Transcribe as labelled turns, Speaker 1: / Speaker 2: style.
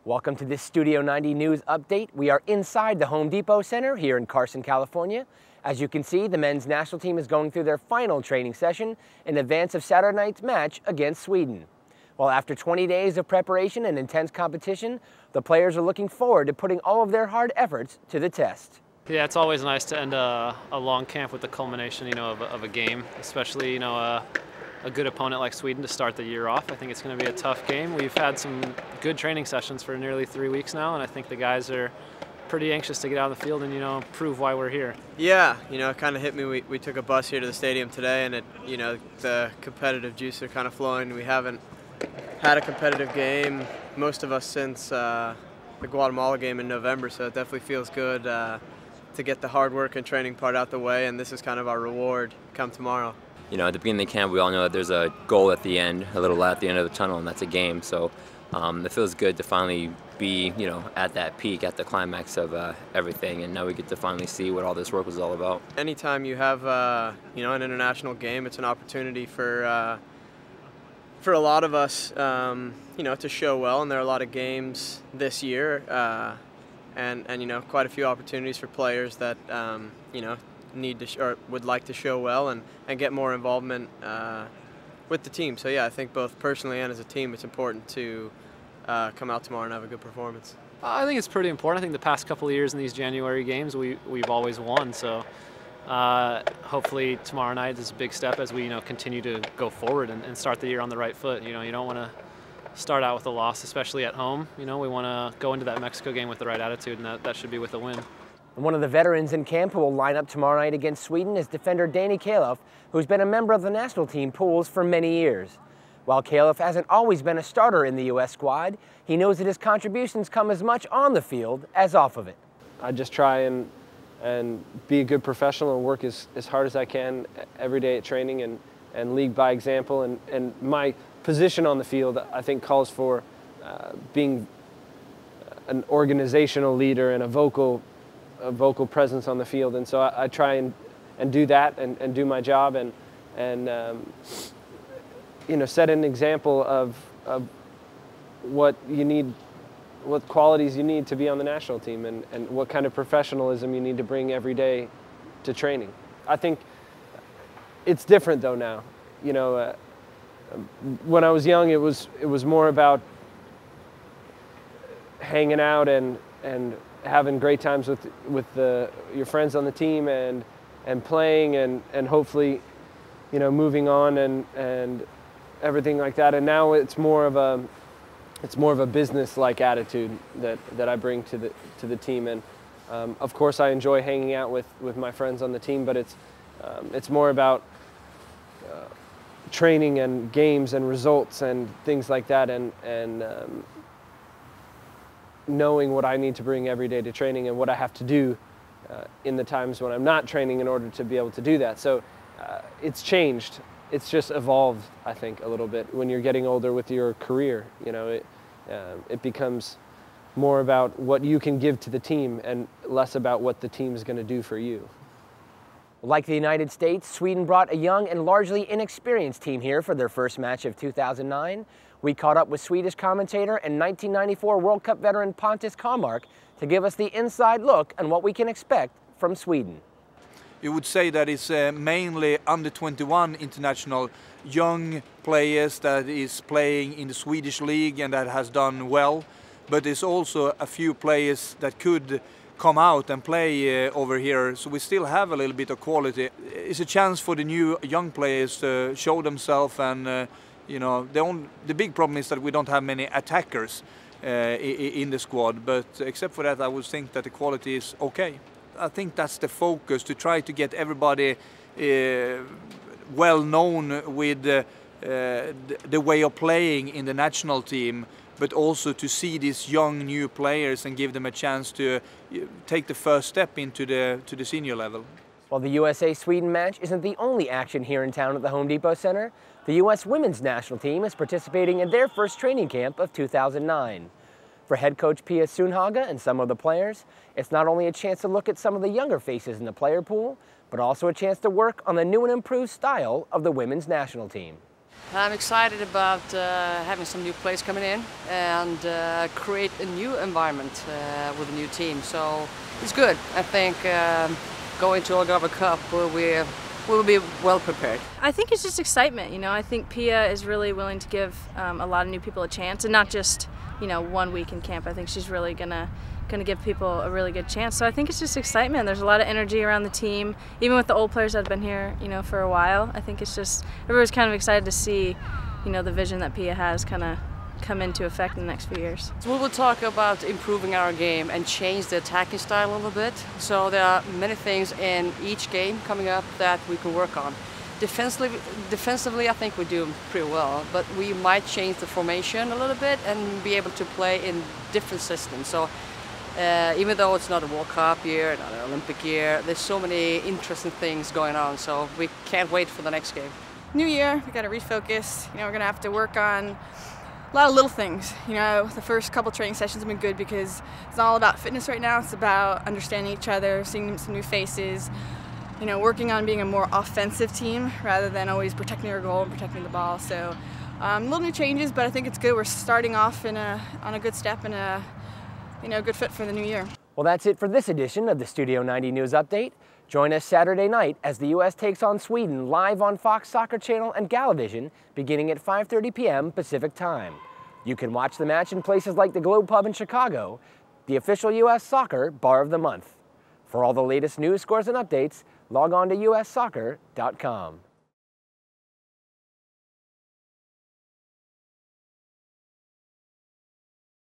Speaker 1: Welcome to this Studio 90 News update. We are inside the Home Depot Center here in Carson, California. As you can see, the men's national team is going through their final training session in advance of Saturday night's match against Sweden. Well, after 20 days of preparation and intense competition, the players are looking forward to putting all of their hard efforts to the test.
Speaker 2: Yeah, it's always nice to end a long camp with the culmination, of a game, especially, a good opponent like Sweden to start the year off. I think it's going to be a tough game. We've had some good training sessions for nearly 3 weeks now, and I think the guys are pretty anxious to get out on the field and, prove why we're here.
Speaker 3: Yeah, it kind of hit me. We took a bus here to the stadium today, and the competitive juice are kind of flowing. We haven't had a competitive game, most of us, since the Guatemala game in November, so it definitely feels good to get the hard work and training part out the way, and this is kind of our reward come tomorrow.
Speaker 4: At the beginning of the camp, we all know that there's a goal at the end, a little light at the end of the tunnel, and that's a game. So it feels good to finally be, at that peak, at the climax of everything, and now we get to finally see what all this work was all about.
Speaker 3: Anytime you have, an international game, it's an opportunity for a lot of us, to show well, and there are a lot of games this year, and quite a few opportunities for players that, need to or would like to show well and get more involvement with the team. So yeah, I think both personally and as a team, it's important to come out tomorrow and have a good performance.
Speaker 2: I think it's pretty important. I think the past couple of years in these January games, we've always won. So hopefully tomorrow night is a big step as we continue to go forward and start the year on the right foot. You don't want to start out with a loss, especially at home. We want to go into that Mexico game with the right attitude, and that should be with a win.
Speaker 1: One of the veterans in camp who will line up tomorrow night against Sweden is defender Calif, who's been a member of the national team pools for many years. While Calif hasn't always been a starter in the U.S. squad, he knows that his contributions come as much on the field as off of it.
Speaker 5: I just try and be a good professional and work as hard as I can every day at training and lead by example. And my position on the field, I think, calls for being an organizational leader and a vocal presence on the field, and so I try and do that and do my job and set an example of what you need, what qualities you need to be on the national team, and what kind of professionalism you need to bring every day to training. I think it's different though now. When I was young, it was more about hanging out and having great times with your friends on the team and playing and hopefully moving on and everything like that. And now it's more of a business-like attitude that I bring to the team. And of course I enjoy hanging out with my friends on the team, but it's more about training and games and results and things like that, and knowing what I need to bring every day to training and what I have to do in the times when I'm not training in order to be able to do that. So it's changed. It's just evolved, I think, a little bit. When you're getting older with your career, it becomes more about what you can give to the team and less about what the team is going to do for you.
Speaker 1: Like the United States, Sweden brought a young and largely inexperienced team here for their first match of 2009. We caught up with Swedish commentator and 1994 World Cup veteran Pontus KÅMARK to give us the inside look on what we can expect from Sweden.
Speaker 6: You would say that it's mainly under 21 international young players that is playing in the Swedish league and that has done well, but there's also a few players that could come out and play over here, so we still have a little bit of quality. It's a chance for the new young players to show themselves, and the big problem is that we don't have many attackers in the squad, but except for that I would think that the quality is okay. I think that's the focus, to try to get everybody well known with the way of playing in the national team, but also to see these young new players and give them a chance to take the first step into the senior level.
Speaker 1: While the USA-Sweden match isn't the only action here in town at the Home Depot Center, the U.S. women's national team is participating in their first training camp of 2009. For head coach Pia Sundhage and some of the players, it's not only a chance to look at some of the younger faces in the player pool, but also a chance to work on the new and improved style of the women's national team.
Speaker 7: I'm excited about having some new players coming in and create a new environment with a new team. So it's good. I think going to Algarve Cup, we'll be well prepared.
Speaker 8: I think it's just excitement. You know, I think Pia is really willing to give a lot of new people a chance, and not just, you know, 1 week in camp. I think she's really gonna give people a really good chance. So I think it's just excitement. There's a lot of energy around the team, even with the old players that have been here, you know, for a while. I think it's just everybody's kind of excited to see, you know, the vision that Pia has kind of come into effect in the next few years.
Speaker 7: So we will talk about improving our game and change the attacking style a little bit. So there are many things in each game coming up that we can work on. Defensively, I think we do pretty well, but we might change the formation a little bit and be able to play in different systems. So even though it's not a World Cup year, not an Olympic year, there's so many interesting things going on, so we can't wait for the next game.
Speaker 9: New year, we got to refocus. You know, we're going to have to work on a lot of little things. You know, the first couple training sessions have been good because it's not all about fitness right now. It's about understanding each other, seeing some new faces, you know, working on being a more offensive team rather than always protecting our goal and protecting the ball. So little new changes, but I think it's good. We're starting off on a good step and a good fit for the new year.
Speaker 1: Well, that's it for this edition of the Studio 90 News Update. Join us Saturday night as the U.S. takes on Sweden live on Fox Soccer Channel and Galavision beginning at 5:30 p.m. Pacific Time. You can watch the match in places like the Globe Pub in Chicago, the official U.S. Soccer Bar of the Month. For all the latest news, scores, and updates, log on to ussoccer.com.